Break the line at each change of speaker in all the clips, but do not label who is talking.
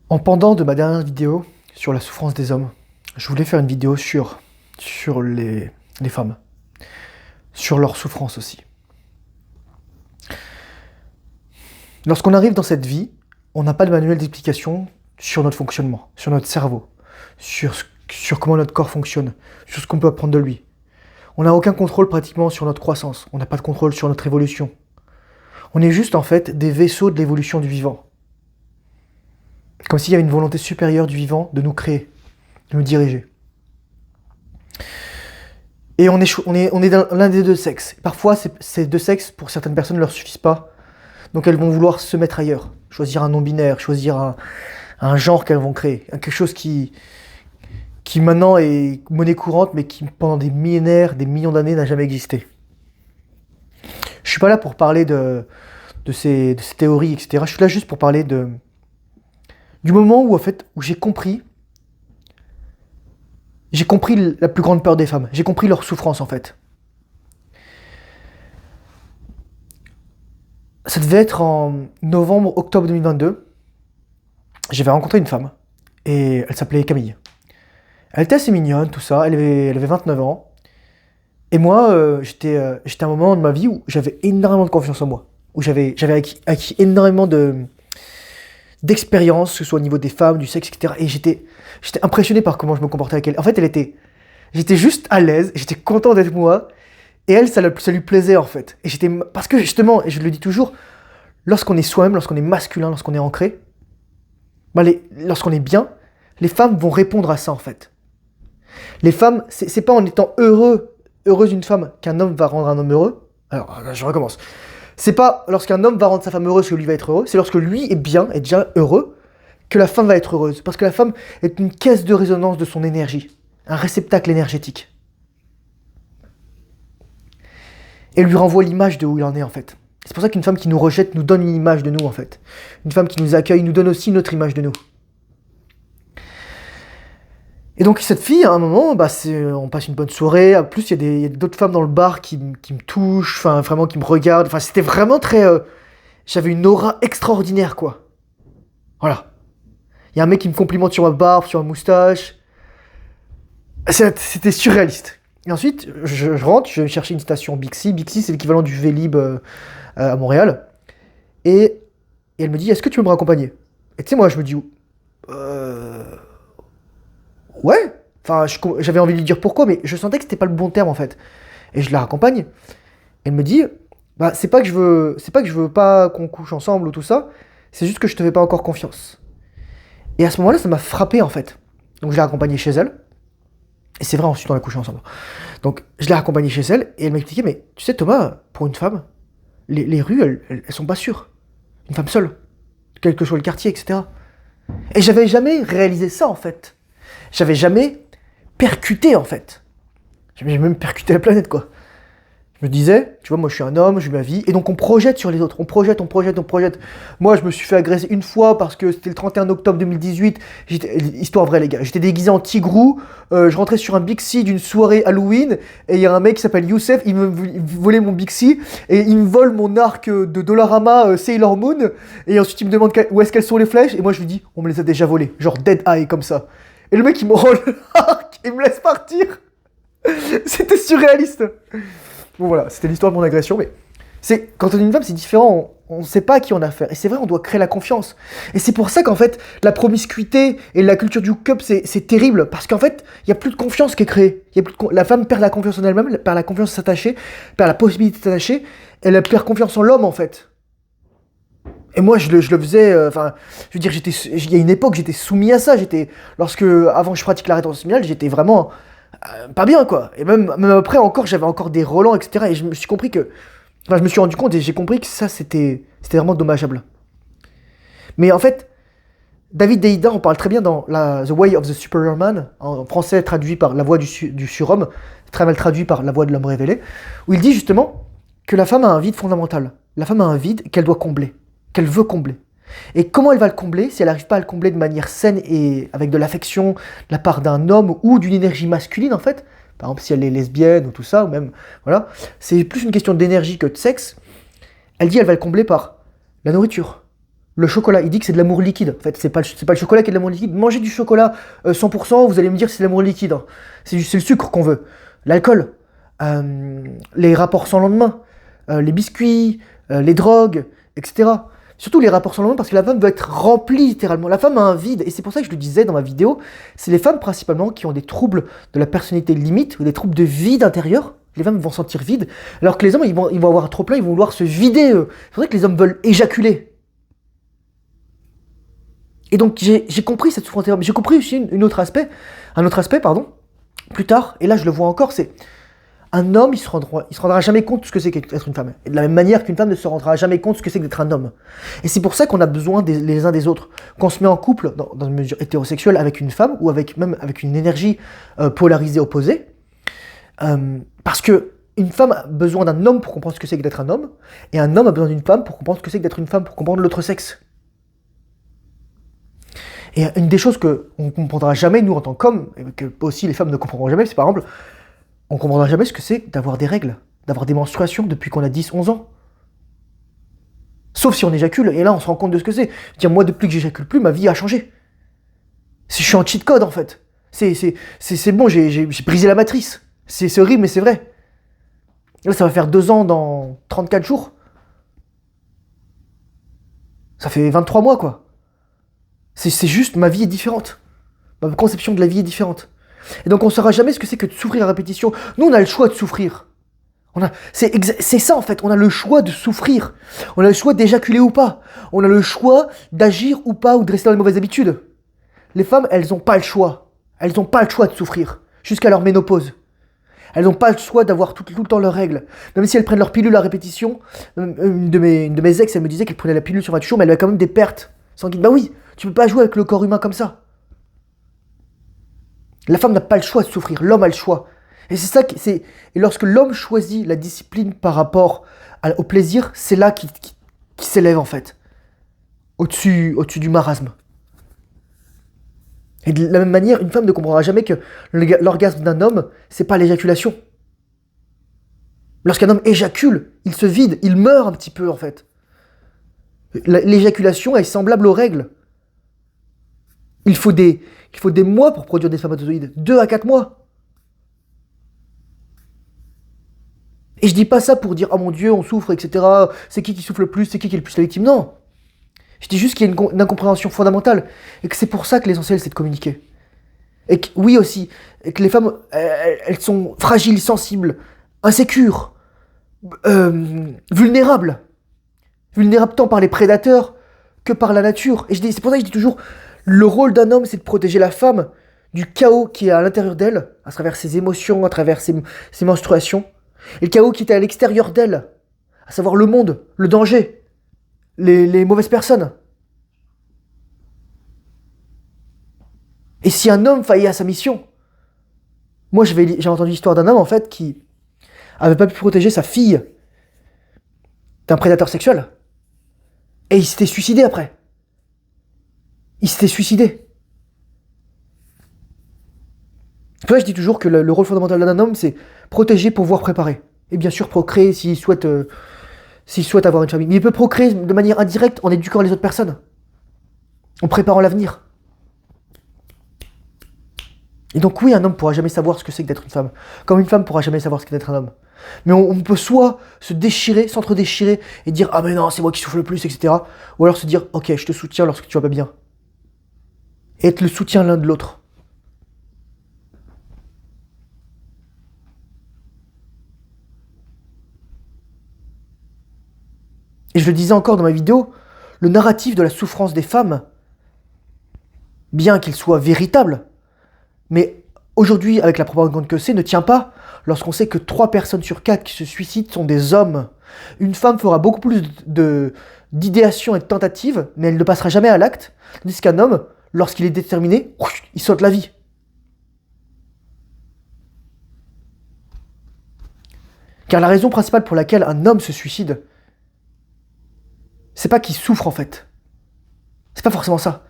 En pendant de ma dernière vidéo sur la souffrance des hommes, je voulais faire une vidéo sur les femmes, sur leur souffrance aussi. Lorsqu'on arrive dans cette vie, on n'a pas de manuel d'explication sur notre fonctionnement, sur notre cerveau, sur comment notre corps fonctionne, sur ce qu'on peut apprendre de lui. On n'a aucun contrôle pratiquement sur notre croissance, on n'a pas de contrôle sur notre évolution. On est juste en fait des vaisseaux de l'évolution du vivant. Comme s'il y avait une volonté supérieure du vivant de nous créer, de nous diriger. Et on est dans l'un des deux sexes. Parfois, ces deux sexes, pour certaines personnes, ne leur suffisent pas. Donc elles vont vouloir se mettre ailleurs, choisir un non-binaire, choisir un genre qu'elles vont créer. Quelque chose qui maintenant est monnaie courante, mais qui pendant des millénaires, des millions d'années n'a jamais existé. Je suis pas là pour parler de ces théories, etc. Je suis là juste pour parler du moment où, en fait, où j'ai compris la plus grande peur des femmes. J'ai compris leur souffrance, en fait. Ça devait être en novembre-octobre 2022. J'avais rencontré une femme. Et elle s'appelait Camille. Elle était assez mignonne, tout ça. Elle avait 29 ans. Et moi, j'étais à un moment de ma vie où j'avais énormément de confiance en moi. Où j'avais acquis énormément d'expérience, que ce soit au niveau des femmes, du sexe, etc. Et j'étais impressionné par comment je me comportais avec elle. En fait, j'étais juste à l'aise, j'étais content d'être moi, et elle, ça lui plaisait en fait. Parce que justement, et je le dis toujours, lorsqu'on est soi-même, lorsqu'on est masculin, lorsqu'on est ancré, lorsqu'on est bien, les femmes vont répondre à ça en fait. Les femmes, c'est pas en étant heureuse d'une femme qu'un homme va rendre un homme heureux. Alors, je recommence. C'est pas lorsqu'un homme va rendre sa femme heureuse que lui va être heureux, c'est lorsque lui est bien, est déjà heureux, que la femme va être heureuse. Parce que la femme est une caisse de résonance de son énergie, un réceptacle énergétique. Et lui renvoie l'image de où il en est en fait. C'est pour ça qu'une femme qui nous rejette nous donne une image de nous en fait. Une femme qui nous accueille nous donne aussi notre image de nous. Et donc cette fille, à un moment, on passe une bonne soirée. En plus, il y a d'autres femmes dans le bar qui me touchent, enfin vraiment qui me regardent. Enfin, c'était vraiment très... j'avais une aura extraordinaire, quoi. Voilà. Il y a un mec qui me complimente sur ma barbe, sur ma moustache. C'était surréaliste. Et ensuite, je rentre, je vais chercher une station Bixi. Bixi, c'est l'équivalent du Vélib à Montréal. Et elle me dit, est-ce que tu veux me raccompagner? Et tu sais, moi, je me dis, ouais. Enfin, j'avais envie de lui dire pourquoi, mais je sentais que c'était pas le bon terme, en fait. Et je la raccompagne. Elle me dit, c'est pas que je veux pas qu'on couche ensemble ou tout ça, c'est juste que je te fais pas encore confiance. Et à ce moment-là, ça m'a frappé, en fait. Donc, je l'ai raccompagnée chez elle. Et c'est vrai, ensuite, on a couché ensemble. Donc, je l'ai raccompagnée chez elle, et elle m'a expliqué, mais tu sais, Thomas, pour une femme, les rues, elles sont pas sûres. Une femme seule, quel que soit le quartier, etc. Et j'avais jamais réalisé ça, en fait. J'avais jamais percuté, en fait. J'avais même percuté la planète, quoi. Je me disais, tu vois, moi je suis un homme, je vis ma vie, et donc on projette sur les autres, on projette. Moi je me suis fait agresser une fois parce que c'était le 31 octobre 2018, histoire vraie les gars, j'étais déguisé en tigrou, je rentrais sur un Bixi d'une soirée Halloween, et il y a un mec qui s'appelle Youssef, il me volait mon Bixi, et il me vole mon arc de Dollarama Sailor Moon, et ensuite il me demande où est-ce qu'elles sont les flèches, et moi je lui dis, on me les a déjà volées, genre Dead Eye comme ça. Et le mec il me rend l'arc, et me laisse partir. C'était surréaliste. Bon voilà, c'était l'histoire de mon agression, mais quand on est une femme, c'est différent, on ne sait pas à qui on a affaire. Et c'est vrai, on doit créer la confiance. Et c'est pour ça qu'en fait, la promiscuité et la culture du hook-up, c'est terrible, parce qu'en fait, il n'y a plus de confiance qui est créée. La femme perd la confiance en elle-même, elle perd la confiance à s'attacher, perd la possibilité de s'attacher, elle perd confiance en l'homme, en fait. Et moi, je le faisais, je veux dire, il y a une époque, j'étais soumis à ça, avant que je pratique la rétention séminale, j'étais vraiment... pas bien quoi, et même après encore j'avais encore des relents, etc. Et je me suis rendu compte et j'ai compris que ça c'était vraiment dommageable. Mais en fait, David Deida en parle très bien dans The Way of the Superior Man, en français traduit par La Voix du surhomme, très mal traduit par La Voix de l'homme révélé, où il dit justement que la femme a un vide fondamental. La femme a un vide qu'elle doit combler, qu'elle veut combler. Et comment elle va le combler si elle n'arrive pas à le combler de manière saine et avec de l'affection de la part d'un homme ou d'une énergie masculine en fait, par exemple si elle est lesbienne ou tout ça, ou même, voilà, c'est plus une question d'énergie que de sexe. Elle dit elle va le combler par la nourriture, le chocolat. Il dit que c'est de l'amour liquide. En fait, c'est pas le chocolat qui est de l'amour liquide. Mangez du chocolat 100%, vous allez me dire que c'est de l'amour liquide. Hein. C'est le sucre qu'on veut. L'alcool, les rapports sans lendemain, les biscuits, les drogues, etc. Surtout les rapports sans lendemain parce que la femme doit être remplie littéralement. La femme a un vide. Et c'est pour ça que je le disais dans ma vidéo. C'est les femmes principalement qui ont des troubles de la personnalité limite ou des troubles de vide intérieur. Les femmes vont sentir vide. Alors que les hommes, ils vont avoir un trop plein, ils vont vouloir se vider. C'est vrai que les hommes veulent éjaculer. Et donc j'ai compris cette souffrance intérieure. Mais j'ai compris aussi un autre aspect, pardon, plus tard. Et là, je le vois encore, c'est un homme, il se rendra jamais compte de ce que c'est qu'être une femme. Et de la même manière qu'une femme ne se rendra jamais compte de ce que c'est que d'être un homme. Et c'est pour ça qu'on a besoin les uns des autres. Quand on se met en couple, dans une mesure hétérosexuelle, avec une femme, ou même avec une énergie polarisée opposée, parce que une femme a besoin d'un homme pour comprendre ce que c'est que d'être un homme, et un homme a besoin d'une femme pour comprendre ce que c'est que d'être une femme, pour comprendre l'autre sexe. Et une des choses qu'on ne comprendra jamais, nous, en tant qu'hommes, et que aussi les femmes ne comprendront jamais, c'est par exemple, on ne comprendra jamais ce que c'est d'avoir des règles, d'avoir des menstruations depuis qu'on a 10-11 ans. Sauf si on éjacule, et là on se rend compte de ce que c'est. Dire, moi, depuis que j'éjacule plus, ma vie a changé. Je suis en cheat code, en fait. C'est bon, j'ai brisé la matrice. C'est horrible, mais c'est vrai. Là, ça va faire 2 ans dans 34 jours. Ça fait 23 mois, quoi. C'est juste, ma vie est différente. Ma conception de la vie est différente. Et donc on ne saura jamais ce que c'est que de souffrir à répétition. Nous, on a le choix de souffrir. C'est ça, en fait. On a le choix de souffrir. On a le choix d'éjaculer ou pas. On a le choix d'agir ou pas, ou de rester dans les mauvaises habitudes. Les femmes, elles n'ont pas le choix. Elles n'ont pas le choix de souffrir. Jusqu'à leur ménopause. Elles n'ont pas le choix d'avoir tout le temps leurs règles. Même si elles prennent leur pilule à répétition. Une de mes ex, elle me disait qu'elle prenait la pilule sur 28 jours, mais elle avait quand même des pertes sanguines. Bah oui, tu peux pas jouer avec le corps humain comme ça. La femme n'a pas le choix de souffrir, l'homme a le choix. Et c'est ça et lorsque l'homme choisit la discipline par rapport au plaisir, c'est là qu'il s'élève en fait. Au-dessus du marasme. Et de la même manière, une femme ne comprendra jamais que l'orgasme d'un homme, c'est pas l'éjaculation. Lorsqu'un homme éjacule, il se vide, il meurt un petit peu en fait. L'éjaculation est semblable aux règles. Il faut des mois pour produire des spermatozoïdes. 2 à 4 mois. Et je dis pas ça pour dire, oh mon Dieu, on souffre, etc. C'est qui souffre le plus, c'est qui est le plus la victime. Non. Je dis juste qu'il y a une incompréhension fondamentale. Et que c'est pour ça que l'essentiel, c'est de communiquer. Et que, oui aussi, et que les femmes, elles sont fragiles, sensibles, insécures, vulnérables. Vulnérables tant par les prédateurs que par la nature. Et c'est pour ça que je dis toujours, le rôle d'un homme, c'est de protéger la femme du chaos qui est à l'intérieur d'elle, à travers ses émotions, à travers ses menstruations. Et le chaos qui est à l'extérieur d'elle, à savoir le monde, le danger, les mauvaises personnes. Et si un homme faillit à sa mission, moi j'ai entendu l'histoire d'un homme en fait qui avait pas pu protéger sa fille d'un prédateur sexuel. Et il s'était suicidé après. Il s'était suicidé. C'est pour ça que je dis toujours que le rôle fondamental d'un homme, c'est protéger, pouvoir préparer. Et bien sûr, procréer s'il souhaite avoir une famille. Mais il peut procréer de manière indirecte en éduquant les autres personnes. En préparant l'avenir. Et donc oui, un homme ne pourra jamais savoir ce que c'est que d'être une femme. Comme une femme ne pourra jamais savoir ce que c'est d'être un homme. Mais on peut soit se déchirer, s'entre-déchirer, et dire « Ah mais non, c'est moi qui souffre le plus, etc. » Ou alors se dire « Ok, je te soutiens lorsque tu vas pas bien. » Et être le soutien l'un de l'autre. Et je le disais encore dans ma vidéo, le narratif de la souffrance des femmes, bien qu'il soit véritable, mais aujourd'hui, avec la propagande que c'est, ne tient pas lorsqu'on sait que 3 personnes sur 4 qui se suicident sont des hommes. Une femme fera beaucoup plus d'idéation et de tentatives, mais elle ne passera jamais à l'acte, tandis qu'un homme, lorsqu'il est déterminé, il saute la vie. Car la raison principale pour laquelle un homme se suicide, c'est pas qu'il souffre en fait. C'est pas forcément ça.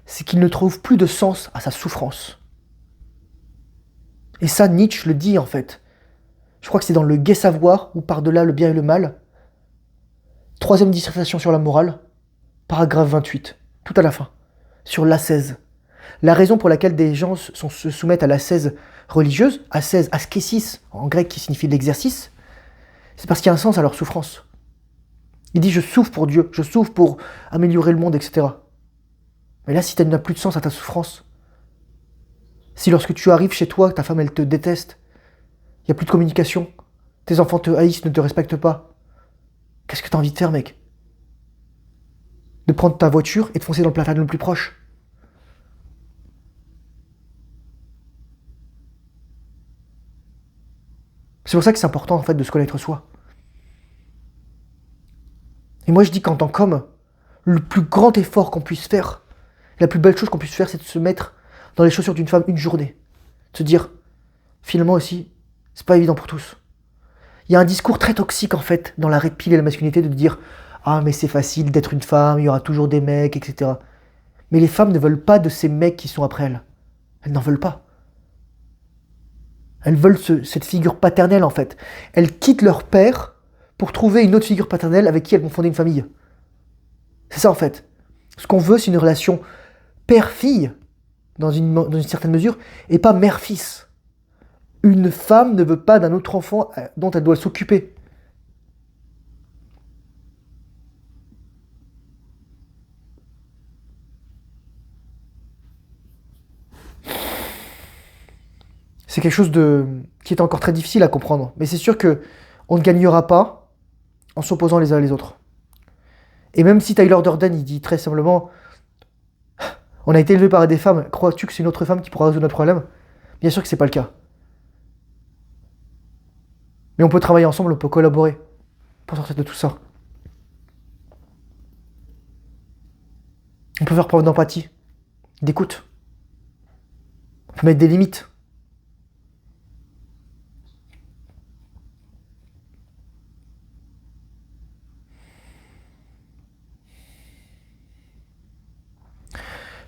C'est qu'il ne trouve plus de sens à sa souffrance. Et ça, Nietzsche le dit en fait. Je crois que c'est dans Le Gai Savoir, ou Par-delà le bien et le mal. 3e dissertation sur la morale. paragraphe 28, tout à la fin, sur l'ascèse. La raison pour laquelle des gens se soumettent à l'ascèse religieuse, ascèse, askésis, en grec qui signifie l'exercice, c'est parce qu'il y a un sens à leur souffrance. Il dit je souffre pour Dieu, je souffre pour améliorer le monde, etc. Mais là, si tu n'as plus de sens à ta souffrance, si lorsque tu arrives chez toi, ta femme elle te déteste, il n'y a plus de communication, tes enfants te haïssent, ne te respectent pas, qu'est-ce que tu as envie de faire, mec? De prendre ta voiture et de foncer dans le platane le plus proche. C'est pour ça que c'est important en fait de se connaître soi. Et moi je dis qu'en tant qu'homme, le plus grand effort qu'on puisse faire, la plus belle chose qu'on puisse faire, c'est de se mettre dans les chaussures d'une femme une journée. De se dire, finalement aussi, c'est pas évident pour tous. Il y a un discours très toxique en fait dans la red pill et la masculinité de dire ah mais c'est facile d'être une femme, il y aura toujours des mecs, etc. Mais les femmes ne veulent pas de ces mecs qui sont après elles. Elles n'en veulent pas. Elles veulent cette figure paternelle en fait. Elles quittent leur père pour trouver une autre figure paternelle avec qui elles vont fonder une famille. C'est ça en fait. Ce qu'on veut, c'est une relation père-fille, dans une certaine mesure, et pas mère-fils. Une femme ne veut pas d'un autre enfant dont elle doit s'occuper. C'est quelque chose qui est encore très difficile à comprendre. Mais c'est sûr que on ne gagnera pas en s'opposant les uns les autres. Et même si Tyler Durden, il dit très simplement on a été élevé par des femmes, crois-tu que c'est une autre femme qui pourra résoudre notre problème? Bien sûr que c'est pas le cas. Mais on peut travailler ensemble, on peut collaborer pour sortir de tout ça. On peut faire preuve d'empathie, d'écoute. On peut mettre des limites.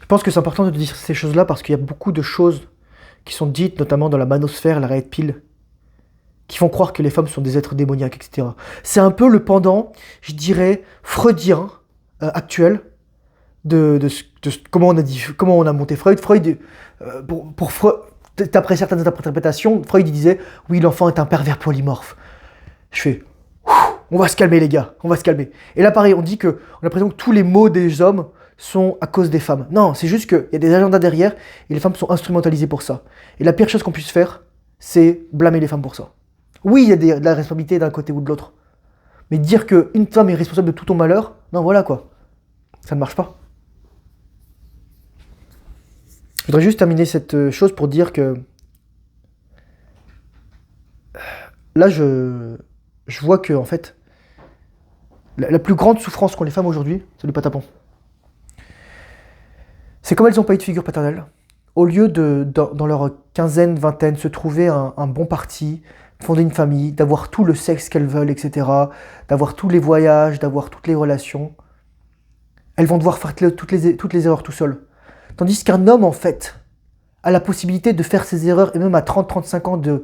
Je pense que c'est important de dire ces choses-là parce qu'il y a beaucoup de choses qui sont dites, notamment dans la manosphère, la red pill, qui font croire que les femmes sont des êtres démoniaques, etc. C'est un peu le pendant, je dirais, freudien, actuel, comment comment on a monté Freud. Freud, pour Freud, d'après certaines interprétations, Freud il disait, oui, l'enfant est un pervers polymorphe. Je fais, on va se calmer les gars, on va se calmer. Et là pareil, on dit que, on a l'impression que tous les maux des hommes sont à cause des femmes. Non, c'est juste qu'il y a des agendas derrière et les femmes sont instrumentalisées pour ça. Et la pire chose qu'on puisse faire, c'est blâmer les femmes pour ça. Oui, il y a de la responsabilité d'un côté ou de l'autre. Mais dire qu'une femme est responsable de tout ton malheur, non, voilà quoi. Ça ne marche pas. Je voudrais juste terminer cette chose pour dire que là, je vois que, en fait, la plus grande souffrance qu'ont les femmes aujourd'hui, c'est le patapon. C'est comme elles n'ont pas eu de figure paternelle. Au lieu dans leur quinzaine, vingtaine, se trouver un bon parti, fonder une famille, d'avoir tout le sexe qu'elles veulent, etc., d'avoir tous les voyages, d'avoir toutes les relations, elles vont devoir faire toutes les erreurs tout seules. Tandis qu'un homme, en fait, a la possibilité de faire ses erreurs, et même à 30-35 ans, de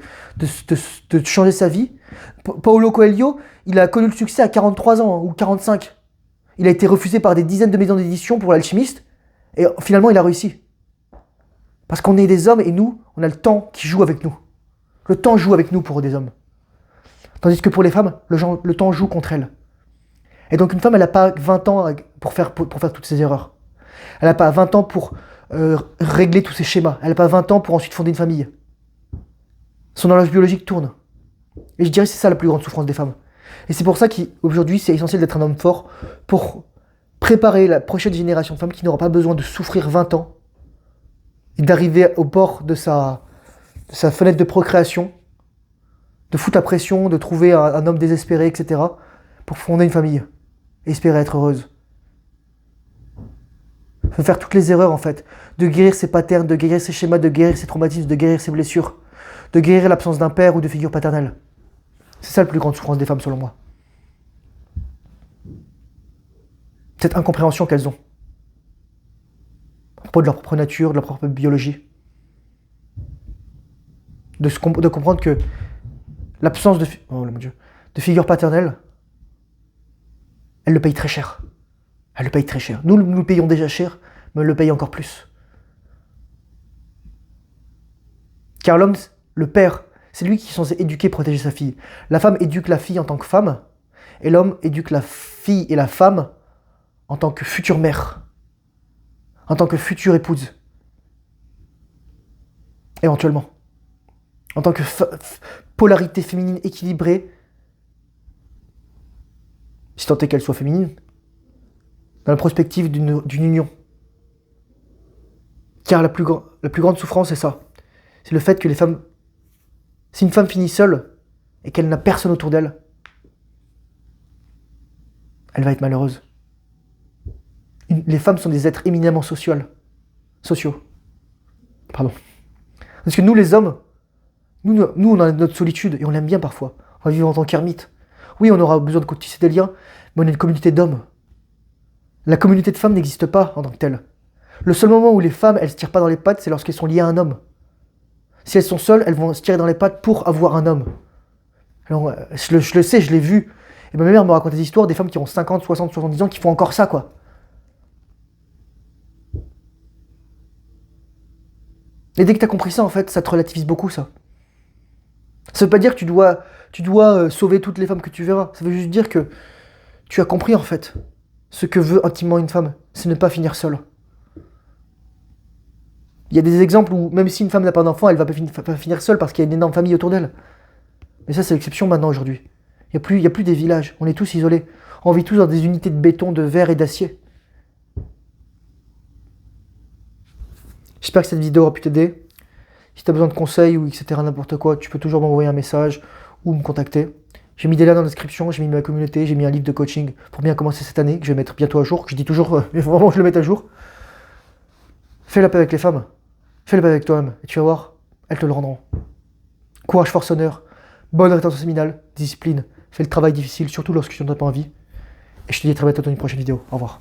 changer sa vie. Paulo Coelho, il a connu le succès à 43 ans, ou 45. Il a été refusé par des dizaines de maisons d'édition pour l'alchimiste, et finalement, il a réussi. Parce qu'on est des hommes, et nous, on a le temps qui joue avec nous. Le temps joue avec nous pour des hommes. Tandis que pour les femmes, le temps joue contre elles. Et donc une femme, elle n'a pas 20 ans pour faire toutes ces erreurs. Elle n'a pas 20 ans pour régler tous ces schémas. Elle n'a pas 20 ans pour ensuite fonder une famille. Son horloge biologique tourne. Et je dirais que c'est ça la plus grande souffrance des femmes. Et c'est pour ça qu'aujourd'hui, c'est essentiel d'être un homme fort pour préparer la prochaine génération de femmes qui n'aura pas besoin de souffrir 20 ans et d'arriver au bord de sa fenêtre de procréation, de foutre la pression, de trouver un homme désespéré, etc., pour fonder une famille et espérer être heureuse. Il faut faire toutes les erreurs, en fait, de guérir ses patterns, de guérir ses schémas, de guérir ses traumatismes, de guérir ses blessures, de guérir l'absence d'un père ou de figure paternelle. C'est ça la plus grande souffrance des femmes, selon moi. Cette incompréhension qu'elles ont à propos de leur propre nature, de leur propre biologie. De comprendre que l'absence de figure paternelle, elle le paye très cher. Elle le paye très cher. Nous le payons déjà cher, mais elle le paye encore plus. Car l'homme, le père, c'est lui qui est censé éduquer, protéger sa fille. La femme éduque la fille en tant que femme, et l'homme éduque la fille et la femme en tant que future mère, en tant que future épouse, éventuellement, en tant que polarité féminine équilibrée, si tant est qu'elle soit féminine, dans la prospective d'une union. Car la plus grande souffrance, c'est ça. C'est le fait que les femmes... Si une femme finit seule et qu'elle n'a personne autour d'elle, elle va être malheureuse. Les femmes sont des êtres éminemment sociaux. Pardon. Parce que nous, les hommes, nous, on a notre solitude et on l'aime bien parfois. On va vivre en tant qu'ermite. Oui, on aura besoin de tisser des liens, mais on est une communauté d'hommes. La communauté de femmes n'existe pas en tant que telle. Le seul moment où les femmes, elles se tirent pas dans les pattes, c'est lorsqu'elles sont liées à un homme. Si elles sont seules, elles vont se tirer dans les pattes pour avoir un homme. Alors, je le sais, je l'ai vu. Et ma mère me raconte des histoires des femmes qui ont 50, 60, 70 ans qui font encore ça, quoi. Et dès que t'as compris ça, en fait, ça te relativise beaucoup, ça. Ça veut pas dire que tu dois sauver toutes les femmes que tu verras. Ça veut juste dire que tu as compris, en fait, ce que veut intimement une femme. C'est ne pas finir seule. Il y a des exemples où, même si une femme n'a pas d'enfant, elle va pas finir seule parce qu'il y a une énorme famille autour d'elle. Mais ça, c'est l'exception maintenant, aujourd'hui. Il n'y a plus des villages. On est tous isolés. On vit tous dans des unités de béton, de verre et d'acier. J'espère que cette vidéo aura pu t'aider. Si tu as besoin de conseils ou etc. n'importe quoi, tu peux toujours m'envoyer un message ou me contacter. J'ai mis des liens dans la description, j'ai mis ma communauté, j'ai mis un livre de coaching pour bien commencer cette année, que je vais mettre bientôt à jour, que je dis toujours, il faut vraiment que je le mette à jour. Fais la paix avec les femmes. Fais la paix avec toi-même. Et tu vas voir, elles te le rendront. Courage, force, honneur. Bonne rétention séminale, discipline. Fais le travail difficile, surtout lorsque tu n'en as pas envie. Et je te dis à très bientôt dans une prochaine vidéo. Au revoir.